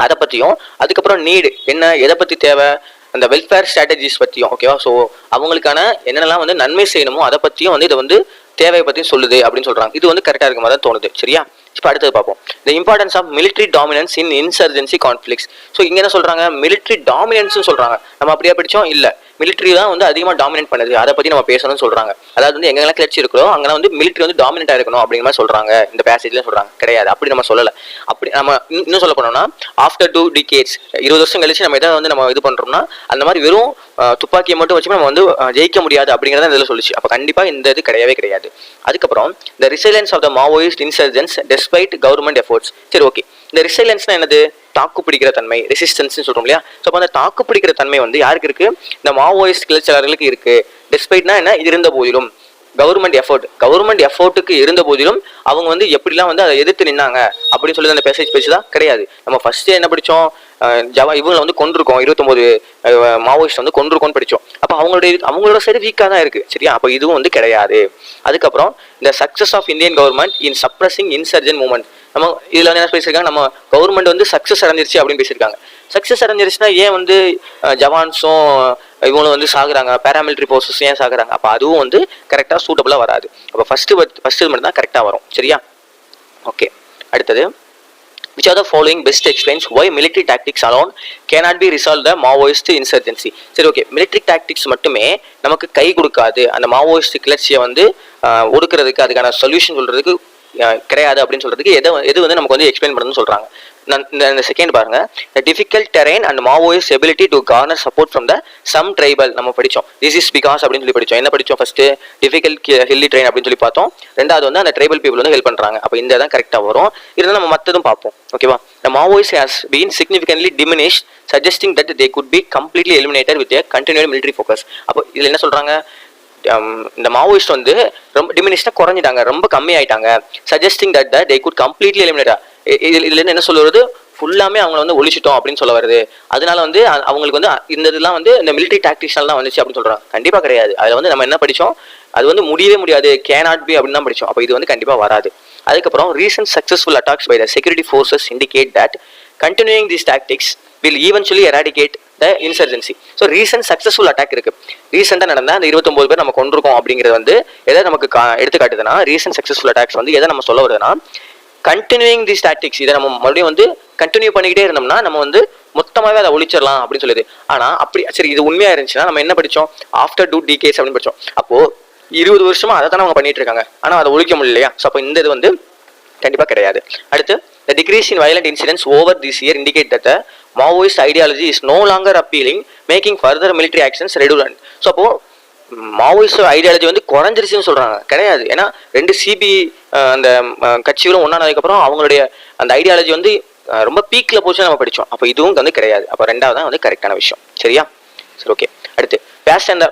அதை பற்றியும். அதுக்கப்புறம் நீடு என்ன, எதை பற்றி தேவை, அந்த வெல்ஃபேர் ஸ்ட்ராட்டஜிஸ் பற்றியும். ஓகேவா? ஸோ அவங்களுக்கான என்னென்னலாம் வந்து நன்மை செய்யணுமோ அதை பற்றியும் வந்து இதை வந்து தேவையை பற்றியும் சொல்லுது அப்படின்னு சொல்கிறாங்க. இது வந்து கரெக்டாக இருக்க மாதிரி தான் தோணுது. சரியா? இப்போ அடுத்தது பார்ப்போம். The importance of military dominance in insurgency conflicts. So இங்கே என்ன சொல்கிறாங்க? மிலிட்ரி டாமினன்ஸ்னு சொல்கிறாங்க. நம்ம அப்படியே படித்தோம் இல்லை, மிலிட்ரி தான் வந்து அதிகமாக டாமினேட் பண்ணுது, அதை பற்றி நம்ம பேசணும்னு சொல்கிறாங்க. அதாவது வந்து எங்கெல்லாம் கிளர்ச்சி இருக்கிறோம் அங்கெல்லாம் வந்து மிலிட்ரி வந்து டாமினேட்டாக இருக்கணும் அப்படிங்கிற மாதிரி சொல்கிறாங்க. இந்த பேசேஜில் சொல்கிறாங்க. கிடையாது, அப்படி நம்ம சொல்லலை. அப்படி நம்ம இன்னும் சொல்ல போனோம்னா ஆஃப்டர் 2 decades 20 வருஷம் கழிச்சு நம்ம எதை வந்து நம்ம இது பண்ணுறோம்னா அந்த மாதிரி வெறும் துப்பாக்கியை மட்டும் வச்சு நம்ம வந்து ஜெயிக்க முடியாது அப்படிங்கிறத இதில் சொல்லிச்சு. அப்போ கண்டிப்பாக இந்த இது கிடையவே கிடையாது. அதுக்கப்புறம் the resilience of the Maoist insurgency despite government efforts. சரி, ஓகே, இந்த ரிசைலன்ஸ்னா என்னது? தாக்கு பிடிக்கிற தன்மை, ரெசிஸ்டன்ஸ் சொல்றோம் இல்லையா? ஸோ அப்போ அந்த தாக்கு பிடிக்கிற தன்மை வந்து யாருக்கு இருக்கு? இந்த மாவோயிஸ்ட் கிளர்ச்சியாளர்களுக்கு இருக்கு. டெஸ்பைட்னா என்ன? இருந்த போதிலும், கவர்மெண்ட் எஃபோர்ட்டுக்கு இருந்த போதிலும் அவங்க வந்து எப்படிலாம் வந்து அதை எதிர்த்து நின்னாங்க அப்படின்னு சொல்லி அந்த பேசேஜ் பேச்சு தான் கிடையாது. நம்ம ஃபர்ஸ்ட் என்ன படித்தோம், இவங்களை வந்து கொண்டிருக்கோம், 29 மாவோயிஸ்ட் வந்து கொண்டிருக்கோம்னு படித்தோம். அப்போ அவங்களோட சைடு வீக்காக தான் இருக்குது. சரியா? அப்போ இதுவும் வந்து கிடையாது. அதுக்கப்புறம் இந்த success of Indian government in suppressing insurgent movement, நம்ம இதில் வந்து என்ன பேசியிருக்காங்க, நம்ம கவர்மெண்ட் வந்து சக்ஸஸ் அடைஞ்சிருச்சு அப்படின்னு பேசியிருக்காங்க. சக்ஸஸ் அடைஞ்சிருச்சுன்னா ஏன் வந்து ஜவான்ஸும் இவங்களும் வந்து சாகுறாங்க, பேராமிலிட்ரி ஃபோர்ஸஸ் ஏன் சாகுறாங்க? அப்போ அதுவும் வந்து கரெக்டாக சூட்டபுளாக வராது. அப்போ ஃபஸ்ட்டு மட்டும் தான் கரெக்டாக வரும். சரியா? ஓகே, அடுத்தது which are the following best explains why military tactics alone cannot be resolve the Maoist insurgency. சரி, ஓகே, military tactics மட்டுமே நமக்கு கை கொடுக்காது, அந்த மாவோயிஸ்ட் கிளர்ச்சியை வந்து ஒடுக்கிறதுக்கு அதுக்கான சொல்யூஷன் சொல்றதுக்கு கிடையாது அப்படின்னு சொல்றதுக்கு எது வந்து நமக்கு வந்து எக்ஸ்பிளைன் பண்ணணும்னு சொல்றாங்க. இந்த செகண்ட் பாருங்க, the difficult terrain and Maoist ability to garner support from the some tribal, நம்ம படிச்சோம் this is because அப்படின்னு சொல்லி படிச்சோம். என்ன படிச்சோம்? ஃபர்ஸ்ட் difficult hilly terrain அப்படின்னு சொல்லி பார்த்தோம். ரெண்டாவது வந்து அந்த tribal people வந்து ஹெல்ப் பண்றாங்க. அப்போ இந்த தான் கரெக்டா வரும். இருந்தாலும் நம்ம மற்றதும் பார்ப்போம். ஓகேவா? the Maoist has been significantly diminished, suggesting that they could be completely eliminated with a continued military focus. அப்போ இதுல என்ன சொல்றாங்க, இந்த மாவோயிஸ்ட் வந்து ரொம்ப டிமினிஷ்டா குறைஞ்சிட்டாங்க, ரொம்ப கம்மி ஆயிட்டாங்க. Suggesting that they good completely eliminate. இதுல என்ன சொல்லுறது, ஃபுல்லாமே அவங்க வந்து ஒழிச்சிட்டோம் அப்படின்னு சொல்ல வருது. அதனால வந்து அவங்களுக்கு வந்து இந்த இதெல்லாம் வந்து இந்த மிலிட்டரி டாக்டிக்ஸ்னால தான் வந்துச்சு அப்படின்னு சொல்றாங்க. கண்டிப்பா கிடையாது. அதுல வந்து நம்ம என்ன படிச்சோம், அது வந்து முடியவே முடியாது, கேனாட் பி அப்படின்னு தான் படிச்சோம். அப்போ இது வந்து கண்டிப்பா வராது. அதுக்கப்புறம் recent successful attacks by the security forces indicate that continuing these tactics will eventually eradicate the insurgency. So recent successful attack இருக்கு, ரீசெண்டாக நடந்த அந்த 29 பேர் நம்ம கொண்டிருக்கோம் அப்படிங்கிறது வந்து எதை நமக்கு எடுத்துக்காட்டுதுன்னா, ரீசன்ட் சக்ஸஸ்ஃபுல் அட்டாக்ஸ் வந்து எதை நம்ம சொல்ல வருதுன்னா, கண்டினியூயிங் தி டாக்டிக்ஸ், இதை நம்ம மறுபடியும் வந்து கண்டினியூ பண்ணிக்கிட்டே இருந்தோம்னா நம்ம வந்து மொத்தமாகவே அதை ஒழிச்சிடலாம் அப்படின்னு சொல்லுது. ஆனால் அப்படி சரி இது உண்மையாக இருந்துச்சுன்னா நம்ம என்ன படித்தோம், ஆஃப்டர் 2 decades அப்படின்னு படித்தோம். அப்போது 20 வருஷமா அதை தானே அவங்க பண்ணிட்டு இருக்காங்க, ஆனால் அதை ஒழிக்க முடியலையா? ஸோ அப்போ இந்த இது வந்து கண்டிப்பாக கிடையாது. அடுத்து, the decrease in violent incidents over this year indicate that the Maoist ideology is no longer appealing, making further military actions redundant. So அப்போ மாவோயிஸ்ட் ஐடியாலஜி வந்து குறைஞ்சிருச்சுன்னு சொல்றாங்க. கிடையாது. ஏன்னா 2 சிபி அந்த கட்சிகளும் ஒன்னானதுக்கப்புறம் அவங்களுடைய அந்த ஐடியாலஜி வந்து ரொம்ப பீக்ல போச்சு நம்ம படித்தோம். அப்போ இதுவும் வந்து கிடையாது. அப்போ ரெண்டாவது தான் வந்து கரெக்டான விஷயம். சரியா? சரி, ஓகே. அடுத்து, passed and the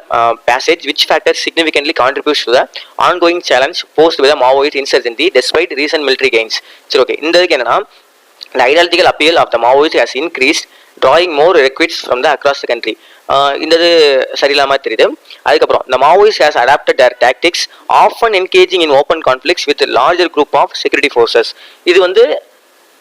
passage which factors significantly contributes to the ongoing challenge posed by the Maoist insurgency despite recent military gains. சரி, ஓகே. இந்த இதுக்கு என்னன்னா, the ideological appeal of the Maoist has increased, drawing more recruits from the across the country. இந்த இது சரியில்லாம தெரியுது. அதுக்கப்புறம், the Maoist has adapted their tactics, often engaging in open conflicts with a larger group of security forces. இது வந்து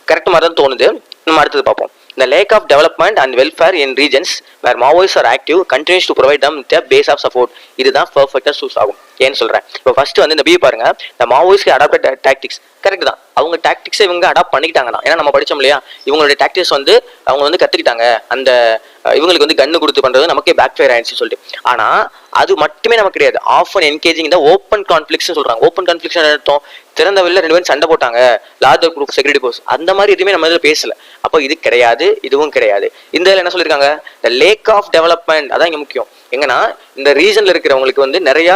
correct மாதிரி தான் தோணுது. நம்ம அடுத்தது பார்ப்போம். The lack of development and welfare in regions where Maoists are active continues to provide them with a base of support. இதுதான் பர்ஃபெக்டாக சூஸ் ஆகும். ஏன்னு சொல்றேன், இப்போ ஃபர்ஸ்ட் வந்து இந்த பி பாருங்க, இந்த மாவோயிஸ்ட் அடாப்டட் டாக்டிக்ஸ் கரெக்ட் தான். அவங்க டாக்டிக்ஸை இவங்க அடாப்ட் பண்ணிக்கிட்டாங்க தான். ஏன்னா நம்ம படித்தோம் இல்லையா, இவங்களுடைய டாக்டிக்ஸ் வந்து அவங்க வந்து கற்றுக்கிட்டாங்க. அந்த இவங்களுக்கு வந்து கண்ணு கொடுத்து பண்றது நமக்கே பேக் ஃபயர் ஆயிடுச்சு சொல்லிட்டு. ஆனா அது மட்டுமே நமக்கு கிடையாது. ஆஃபன் என்கேஜிங் இந்த ஓப்பன் கான்ஃபிளிக்ஸ் சொல்றாங்க. ஓப்பன் கான்ஃபிளிக்ஸ் அர்த்தம், திறந்த வெளில 2 பேரும் சண்டை போட்டாங்க, லார்ஜர் குரூப் செக்யூரிட்டி ஃபோர்ஸ், அந்த மாதிரி எதுவுமே நம்ம இதில் பேசல. அப்போ இது கிடையாது, இதுவும் கிடையாது. இந்த இதில் என்ன சொல்லியிருக்காங்க, த லேக் ஆஃப் டெவலப்மெண்ட், அதான் இங்கே முக்கியம். எங்கன்னா இந்த ரீஜன்ல இருக்கிறவங்களுக்கு வந்து நிறைய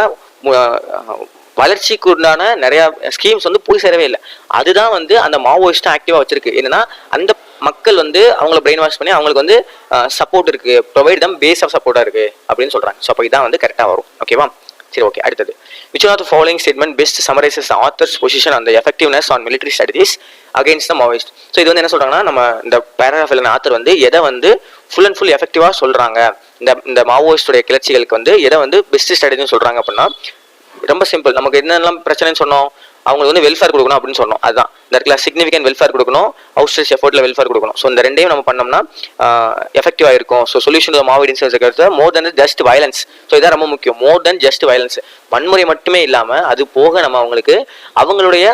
வளர்ச்சிக்கு உண்டான நிறைய ஸ்கீம்ஸ் வந்து போய் சேரவே இல்லை. அதுதான் வந்து அந்த மாவோயிஸ்ட் ஆக்டிவா வச்சிருக்கு. என்னன்னா அந்த மக்கள் வந்து அவங்கள பிரெயின் வாஷ் பண்ணி அவங்களுக்கு வந்து சப்போர்ட் இருக்கு, ப்ரொவைட் தம் பேஸ் ஆஃப் சப்போர்ட்டா இருக்கு அப்படின்னு சொல்றாங்க. ஸோ அப்போ இதான் வந்து கரெக்டாக வரும். ஓகேவா? சரி, ஓகே. அடுத்தது, which one of the following statement best summarizes the author's position on the effectiveness on military strategies against the Maoist? So இது வந்து என்ன சொல்றாங்கன்னா, நம்ம இந்த பேராகிராஃபில் ஆத்தர் வந்து எதை வந்து ஃபுல் அண்ட் ஃபுல் எஃபெக்டிவா சொல்றாங்க, இந்த மாவோயிஸ்டுடைய கிளர்ச்சிகளுக்கு வந்து எதை வந்து பெஸ்ட் ஸ்ட்ராட்டஜின்னு சொல்றாங்க அப்படின்னா, ரொம்ப சிம்பிள். நமக்கு என்னெல்லாம் பிரச்சனைன்னு சொன்னோம், அவங்களுக்கு வந்து வெல்ஃபேர் கொடுக்கணும் அப்படின்னு சொன்னோம். அதுதான் இந்த இடத்துல சிக்னிஃபிகன்ட் வெல்ஃபேர் கொடுக்கணும், அவுட்ஸ்ட்ரெச் எஃபோர்ட்ல வெல்ஃபேர் கொடுக்கணும். ஸோ இந்த ரெண்டையும் நம்ம பண்ணோம்னா எஃபெக்டிவா இருக்கும். ஸோ சொல்யூஷன் மாவோயிட் இன்சர்ஜென்சி மோர் தென் ஜஸ்ட் வயலன்ஸ். ஸோ இதான் ரொம்ப முக்கியம், மோர் தென் ஜஸ்ட் வயலன்ஸ். வன்முறை மட்டுமே இல்லாம அது போக நம்ம அவங்களுடைய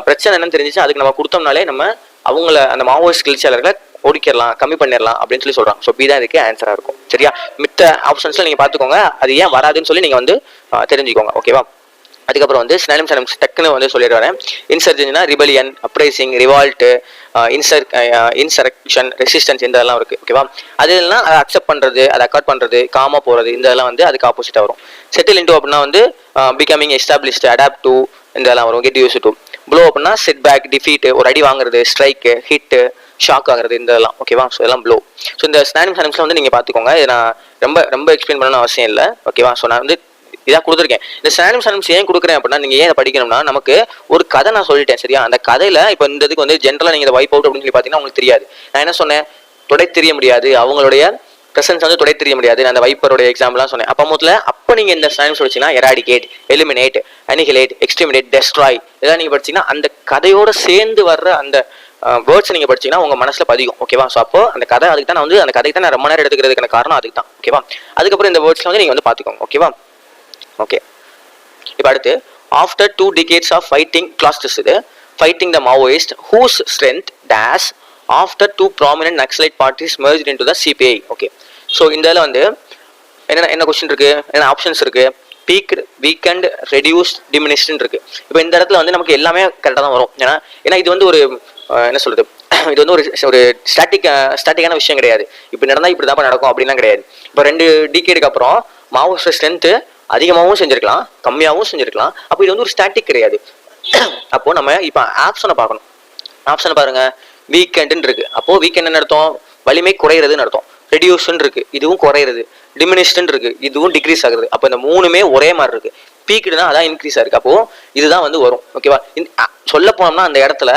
பிரச்சனை என்னன்னு தெரிஞ்சிச்சு அதுக்கு நம்ம கொடுத்தோம்னாலே நம்ம அவங்கள அந்த மாவோயிஸ்ட் கிளர்ச்சியாளர்களை ஒடுக்கிடலாம், கம்மி பண்ணிடலாம் அப்படின்னு சொல்லி சொல்றாங்க. ஸோ பி தான் இதுக்கு ஆன்சரா இருக்கும். சரியா? மித்த ஆப்ஷன்ஸ்ல நீங்க பாத்துக்கோங்க, அது ஏன் வராதுன்னு சொல்லி நீங்க வந்து தெரிஞ்சுக்கோங்க. ஓகேவா? அதுக்கப்புறம் வந்து சினானிம்ஸ் டக்குன்னு வந்து சொல்லிடுறேன். இன்சர்ஜென்சினா rebellion, uprising, revolt, insurrection, resistance, இந்த இதெல்லாம் இருக்கு. ஓகேவா? அதெல்லாம் அதை அக்செப்ட் பண்றது, அதை அக்கார்ட் பண்றது, காமா போறது, இந்த இதெல்லாம் வந்து அதுக்கு ஆப்போசிட்டா வரும். செட்டில் இன்டு அப்படின்னா வந்து பிகமிங் எஸ்டாப்ளிஷ்டு, அடாப்ட் டு, இந்த இதெல்லாம் வரும். Get used to. ப்ளோ அப்படின்னா செட் பேக், டிஃபீட், ஒரு அடி வாங்குறது, ஸ்ட்ரைக்கு, ஹிட், ஷாக் ஆகுறது, இந்த இதெல்லாம். ஓகேவா? ஸோ இதெல்லாம் ப்ளோ. ஸோ இந்த சினானிம்ஸ்ல வந்து நீங்க பாத்துக்கோங்க. இதை நான் ரொம்ப ரொம்ப எக்ஸ்பிளைன் பண்ணணும்னு அவசியம் இல்லை. ஓகேவா? ஸோ நான் வந்து இதான் கொடுத்துருக்கேன். இந்த சினானிம்ஸ் ஏன் கொடுக்குறேன் அப்படின்னா, நீங்கள் ஏன் படிக்கணும்னா, நமக்கு ஒரு கதை நான் சொல்லிட்டேன் சரியா. அந்த கதையில் இப்போ இந்த இதுக்கு வந்து ஜென்ரலாக நீங்கள் இதை வைப் அவுட் அப்படின்னு சொல்லி பார்த்தீங்கன்னா உங்களுக்கு தெரியாது. நான் என்ன சொன்னேன், தொடை தெரிய முடியாது, அவங்களுடைய ப்ரெசன்ஸ் வந்து தொடை தெரிய முடியாது. நான் அந்த வைப்பருடைய எக்ஸாம்பிள்லாம் சொன்னேன். அப்போ நீங்கள் இந்த சினானிம்ஸ் படிச்சீங்கன்னா எராடிகேட், எலிமினேட், அனிகிலேட், எக்ஸ்ட்ரிமினேட், டெஸ்ட்ராய் இதெல்லாம் நீங்கள் படிச்சீங்கன்னா அந்த கதையோட சேர்ந்து வர்ற அந்த வேர்ட்ஸ் நீங்கள் படிச்சீங்கன்னா உங்கள் மனசில் பதியும். ஓகேவா. ஸோ அப்போ அந்த கதை அதுக்கு தான் வந்து அந்த கதைக்கு தான் நான் ரொம்ப நேரம் எடுத்துக்கிறதுக்கான காரணம் அதுக்கு தான். ஓகேவா. அதுக்கப்புறம் இந்த வேர்ட்ஸ்லாம் வந்து நீங்கள் வந்து பார்த்துக்கோங்க. ஓகேவா. ஓகே. இப்போ அடுத்து after 2 decades of fighting class test இது fighting the Maoist whose strength dash after 2 prominent Naxalite parties merged into the CPI. Okay. So இந்த இதில் வந்து என்ன கொஸ்டின் இருக்குது, என்ன ஆப்ஷன்ஸ் இருக்குது, பீக்டு, வீக்கெண்ட், ரெடியூஸ், டிமினிஷ்டுன்னு இருக்குது. இப்போ இந்த இடத்துல வந்து நமக்கு எல்லாமே கரெக்டாக தான் வரும். ஏன்னா இது வந்து ஒரு என்ன சொல்கிறது, இது வந்து ஒரு ஸ்டாட்டிக்கான விஷயம் கிடையாது. இப்போ நடந்தால் இப்படி தான் நடக்கும் அப்படின்லாம் கிடையாது. இப்போ 2 டிகேடுக்கு அப்புறம் மாவோயிஸ்ட் ஸ்ட்ரென்த்து அதிகமாகவும் செஞ்சுருக்கலாம், கம்மியாகவும் செஞ்சுருக்கலாம். அப்போ இது வந்து ஒரு ஸ்டாட்டிக் கிடையாது. அப்போது நம்ம இப்போ ஆப்ஷனை பார்க்கணும். ஆப்ஷனை பாருங்கள். வீக்கெண்டுன்னு இருக்குது. அப்போது வீக்கெண்ட் என்ன அர்த்தம், வலிமை குறையிறதுன்னு அர்த்தம். ரெடியூஷன் இருக்குது, இதுவும் குறையிறது. டிமினிஷ்டுன்னு இருக்குது, இதுவும் டிக்ரீஸ் ஆகுது. அப்போ இந்த மூணுமே ஒரே மாதிரி இருக்குது. பீக்குடுனா அதான் இன்க்ரீஸ் ஆயிருக்கு. அப்போது இதுதான் வந்து வரும். ஓகேவா. சொல்ல போனோம்னா அந்த இடத்துல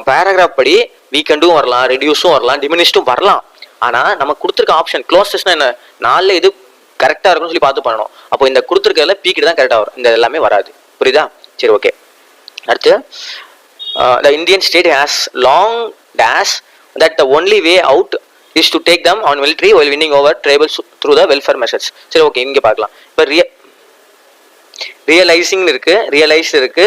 பேராகிராஃப் படி வீக்கெண்டும் வரலாம், ரெடியூஸும் வரலாம், டிமினிஷ்டும் வரலாம். ஆனால் நம்ம கொடுத்துருக்க ஆப்ஷன் க்ளோசஸ்னா என்ன, 4 இது கரெக்டாக இருக்கும்னு சொல்லி பார்த்து பண்ணணும். அப்போ இந்த கொடுத்துருக்கல பீக்கிட்டு தான் கரெக்டாக வரும், இந்த எல்லாமே வராது. புரியுதா. சரி ஓகே. அடுத்து த Indian state has long dash that the only way out is to take them on military while winning over tribals through the welfare measures. சரி ஓகே. இங்கே பார்க்கலாம். இப்போ ரியலைசிங் இருக்கு, ரியலைஸ் இருக்கு,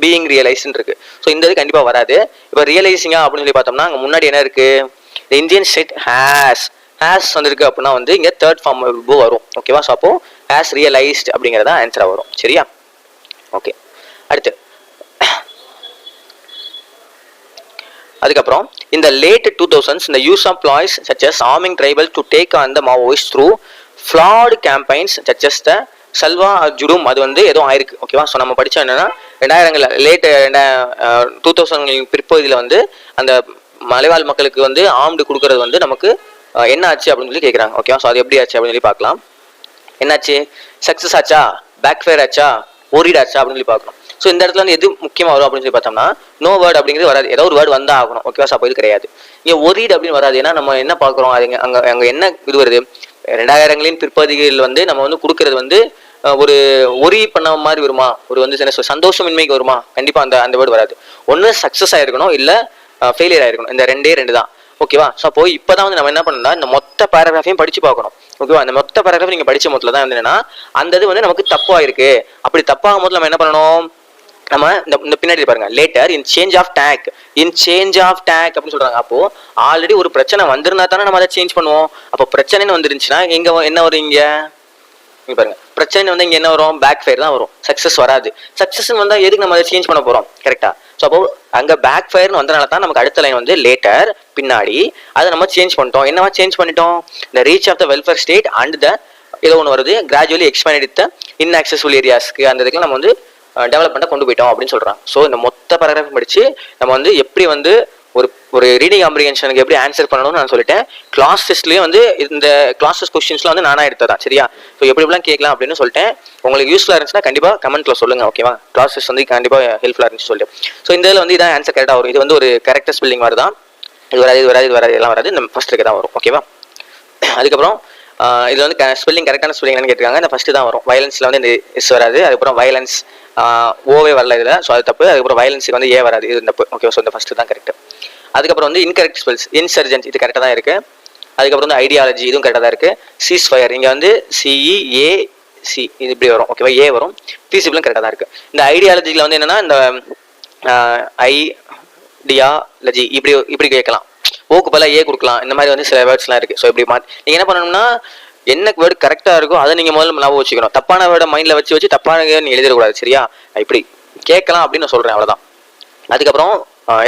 பீயிங் ரியலைஸ்ன்னு இருக்கு. ஸோ இந்த இது கண்டிப்பாக வராது. இப்போ ரியலைசிங்கா அப்படின்னு சொல்லி பார்த்தோம்னா அங்கே முன்னாடி என்ன இருக்கு, த இந்தியன் ஸ்டேட் ஹேஸ் வந்துருக்கு அப்படின்னா வந்து இங்கே தேர்ட் ஃபார்ம் வரும். ஓகேவா. ஸோ அப்போ ஹேஸ் ரியலைஸ்ட் அப்படிங்கிறத ஆன்சராக வரும். சரியா. ஓகே. அடுத்து அதுக்கப்புறம் இந்த லேட் 2000s இந்த use of ploys such as arming tribal to take on the Maoists through flawed campaigns such as the Salwa Judum அது வந்து ஏதோ ஆயிருக்கு. ஓகேவா. ஸோ நம்ம படித்தோம் என்னன்னா 2000 லேட் 2000 பிற்பகுதியில் வந்து அந்த மலைவாழ் மக்களுக்கு வந்து ஆர்ம்டு கொடுக்கறது வந்து நமக்கு என்ன ஆச்சு அப்படின்னு சொல்லி கேட்குறாங்க. ஓகேவா. ஸோ அது எப்படி ஆச்சு அப்படின்னு சொல்லி பார்க்கலாம். என்னாச்சு, சக்ஸஸ் ஆச்சா, பேக் ஃபயர் ஆச்சா, ஓரிட் ஆச்சா அப்படின்னு சொல்லி பார்க்கணும். ஸோ இந்த இடத்துல வந்து எது முக்கியமாக வரும் அப்படின்னு சொல்லி பார்த்தோம்னா நோ வேர்டு அப்படிங்கிறது வராது, ஏதோ ஒரு வேர்டு வந்தால் ஆகணும். ஓகேவா. ஸோ அப்போ இது கிடையாது. இங்கே ஒரிட் அப்படின்னு வராது. ஏன்னா நம்ம என்ன பார்க்குறோம், அது அங்கே என்ன இது வருது, 2000 பிற்பகுதிகளில் வந்து நம்ம வந்து கொடுக்கறது வந்து ஒரு ஒரி பண்ண மாதிரி வருமா, ஒரு வந்து சந்தோஷமின்மைக்கு வருமா, கண்டிப்பாக அந்த வேர்டு வராது. ஒன்று சக்ஸஸ் ஆகிருக்கணும், இல்லை ஃபெயிலியர் ஆகிருக்கணும். இந்த ரெண்டு தான். ஓகேவா. ஸோ அப்போ இப்போ தான் வந்து நம்ம என்ன பண்ணணும்னா இந்த மொத்த பேராகிராஃபையும் படித்து பார்க்கணும். ஓகேவா. அந்த மொத்த பேராகிராஃப் நீங்கள் படித்த மொத்தத்தில் தான் வந்து என்னன்னா அந்த இது வந்து நமக்கு தப்பாயிருக்கு. அப்படி தப்பாகும் போது நம்ம என்ன பண்ணணும், நம்ம இந்த பின்னாடி பாருங்க, later in change of tack அப்படின்னு சொல்றாங்க. அப்போ ஆல்ரெடி ஒரு பிரச்சனை வந்திருந்தா தானே நம்ம அதை சேஞ்ச் பண்ணுவோம். அப்போ பிரச்சனைன்னு வந்துருந்துச்சுன்னா எங்க என்ன வரும், இங்க பாருங்க, பிரச்சனை வந்து இங்க என்ன வரும், பேக் ஃபயர் தான் வரும், சக்சஸ் வராது. சக்சஸ் வந்தா எதுக்கு நம்ம அதை சேஞ்ச் பண்ண போறோம், கரெக்டா. ஸோ அப்போ அங்க பேக் ஃபயர்னு வந்தனால தான் நமக்கு அடுத்த லைன் வந்து லேட்டர் பின்னாடி அதை நம்ம சேஞ்ச் பண்ணிட்டோம். என்னவா சேஞ்ச் பண்ணிட்டோம், இந்த reach of the welfare state and the ஏதோ ஒன்று வருது, கிராஜுவலி எக்ஸ்பேண்ட் த இன்ஆக்சஸ்ஃபுல் ஏரியாஸ்க்கு அந்த இதுக்கு நம்ம வந்து டெவலப்மெண்ட்டை கொண்டு போயிட்டோம் அப்படின்னு சொல்கிறாங்க. ஸோ இந்த மொத்த பேராகிராஃப் படித்து நம்ம வந்து எப்படி வந்து ஒரு ரீடிங் காம்ப்ரிஹென்ஷனுக்கு எப்படி ஆன்சர் பண்ணணும்னு நான் சொல்லிட்டேன். கிளாஸ் டெஸ்ட்லேயே வந்து இந்த கிளாஸ் டெஸ்ட் கொஸ்டின்ஸ்லாம் வந்து நானாக எடுத்ததான். சரியா. ஸோ எப்படிலாம் கேட்கலாம் அப்படின்னு சொல்லிட்டேன். உங்களுக்கு யூஸ்ஃபுல்லாக இருந்துச்சுன்னா கண்டிப்பாக கமெண்ட்டில் சொல்லுங்கள். ஓகேவா. கிளாஸ் டெஸ்ட் வந்து கண்டிப்பாக ஹெல்ப்ஃபுல்லாக இருந்துச்சு சொல்லிட்டு. ஸோ இந்த இதில் வந்து இதான் ஆன்சர் கரெக்டாக வரும். இது வந்து ஒரு கேரக்டர் ஸ்பெல்லிங் மாதிரி தான். இது வராது எல்லாம் வராது. நம்ம ஃபர்ஸ்ட் இருக்க தான் வரும். ஓகேவா. அதுக்கப்புறம் இதில் வந்து ஸ்பெல்லிங் கரெக்டான ஸ்பெல்லிங் என்னன்னு கேட்டிருக்காங்க. இந்த ஃபஸ்ட்டு தான் வரும். வயலன்ஸில் வந்து இந்த எஸ் வராது. அதுக்கப்புறம் வயலன்ஸ் ஓவே வரல இதில். ஸோ அது தப்பு. அதுக்கப்புறம் வயலன்ஸுக்கு வந்து ஏ வராது, இது தப்பு. ஓகே. ஸோ இந்த ஃபஸ்ட்டு தான் கரெக்ட். அதுக்கப்புறம் வந்து இன்கரெக்ட் ஸ்பெல்ஸ், இன்சர்ஜென்ட் இது கரெக்டாக தான் இருக்குது. அதுக்கப்புறம் வந்து ஐடியாலஜி இதுவும் கரெக்டாக தான் இருக்குது. சீஸ் ஃபயர் இங்கே வந்து CEAC இது இப்படி வரும். ஓகேவா. ஏ வரும். பீசிபிளும் கரெக்டாக தான் இருக்குது. இந்த ஐடியாலஜியில் வந்து என்னென்னா இந்த ஐடியாலஜி இப்படி கேட்கலாம், ஓக்கு பல ஏ கொடுக்கலாம். இந்த மாதிரி வந்து சில வேர்ட்ஸ்லாம் இருக்குது. ஸோ இப்படி நீங்கள் என்ன பண்ணணும்னா என்ன வேர்டு கரெக்டாக இருக்கோ அதை நீங்கள் முதல்ல ஞாபகம் வச்சுக்கணும். தப்பான வேர்டை மைண்டில் வச்சு தப்பான நீங்கள் எழுதிடக்கூடாது. சரியா. இப்படி கேட்கலாம் அப்படின்னு நான் சொல்கிறேன், அவ்வளோதான். அதுக்கப்புறம்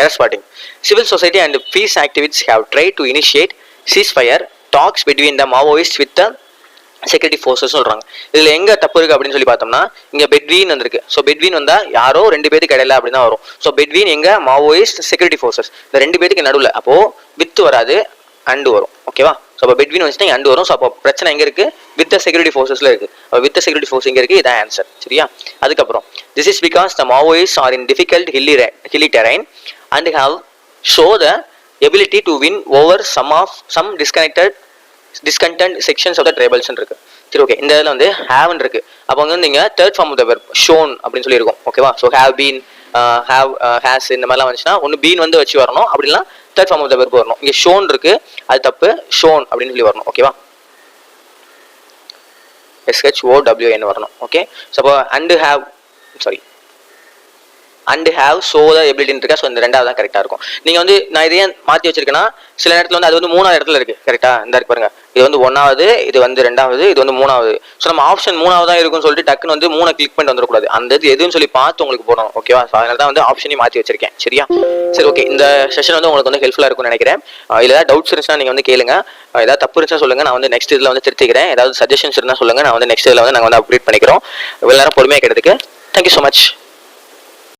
error spotting, civil society and peace activists have try to initiate ceasefire talks between the Maoist with the security forces சொல்கிறாங்க. இதில் எங்கே தப்பு இருக்குது அப்படின்னு சொல்லி பார்த்தோம்னா இங்கே பெட்வீன் வந்திருக்கு. ஸோ பெட்வீன் வந்தால் யாரோ 2 பேருக்கு இடையில அப்படின்னு தான் வரும். ஸோ பெட்வீன் எங்கே, மாவோயிஸ்ட் செக்யூரிட்டி ஃபோர்ஸஸ், இந்த 2 பேருக்கு நடுவில். அப்போது வித்து வராது, அண்டு வரும். ஓகேவா. ஸோ அப்போ பிட்வீன் வந்துச்சுன்னா அண்டு வரும். ஸோ அப்போ பிரச்சனை எங்கே இருக்குது? வித் த செக்யூரிட்டி ஃபோர்ஸஸில் இருக்குது. அப்போ வித் த செக்யூரிட்டி ஃபோர்ஸ் எங்கே இருக்குது? இதான் ஆன்சர். சரியா? அதுக்கப்புறம் this is because the Maoist are in difficult hilly terrain and have show the ability to win over some discontent sections of the tribals இருக்கு. சரி, okay. இந்த இதில் வந்து ஹேவன் இருக்கு. அப்போ வந்து நீங்கள் third form of the verb shown அப்படின்னு சொல்லி இருக்கும். ஓகேவா? ஸோ ஹேவ் பீன், ஹேஸ் இந்த மாதிரிலாம் வந்துச்சுன்னா ஒன்று பீன் வந்து வச்சு வரணும், அப்படின்னா third form of the verb வரணும். இங்கே ஷோன் இருக்கு, அது தப்பு, ஷோன் அப்படின்னு சொல்லி வரணும். ஓகேவா? SHOWN வரணும். ஓகே. ஸோ அப்போ அண்ட் ஹேவ் ஷோ த எபிலிட்டின்னு இருக்கா. ஸோ இந்த ரெண்டாவது தான் கரெக்டாக இருக்கும். நீங்கள் வந்து நான் இதையே மாற்றி வச்சிருக்கேன்னா சில நேரத்தில் வந்து அது வந்து 3வது இடத்துல இருக்குது. கரெக்டாக இந்த இருக்கு பாருங்க. இது வந்து 1வது, இது வந்து 2வது, இது வந்து 3வது. ஸோ நம்ம ஆப்ஷன் 3வது தான் இருக்குன்னு சொல்லிட்டு டக்குன்னு வந்து 3 கிளிக் பண்ணிட்டு வந்துடக்கூடாது. அந்த இது எதுன்னு சொல்லி பார்த்து உங்களுக்கு போடணும். ஓகேவா? ஸோ அதனால தான் வந்து ஆப்ஷனையும் மாற்றி வச்சிருக்கேன். சரியா? சரி, ஓகே. இந்த செஷன் வந்து உங்களுக்கு வந்து ஹெல்ப்ஃபுல்லாக இருக்கும்னு நினைக்கிறேன். இதில் ஏதாவது டவுட்ஸ் இருந்துச்சுன்னா நீங்கள் வந்து கேளுங்க. ஏதாவது தப்பு இருந்துச்சுன்னா சொல்லுங்கள், நான் வந்து நெக்ஸ்ட் இதில் வந்து திருத்திக்கிறேன். ஏதாவது சஜஷன்ஸ் இருந்தால் சொல்லுங்கள், நான் வந்து நெக்ஸ்ட் இதில் வந்து நாங்கள் வந்து அப்டேட் பண்ணிக்கிறோம். இவ்வளோ நேரம் பொறுமையாக கேட்டதுக்கு தேங்க்யூ ஸோ மச்.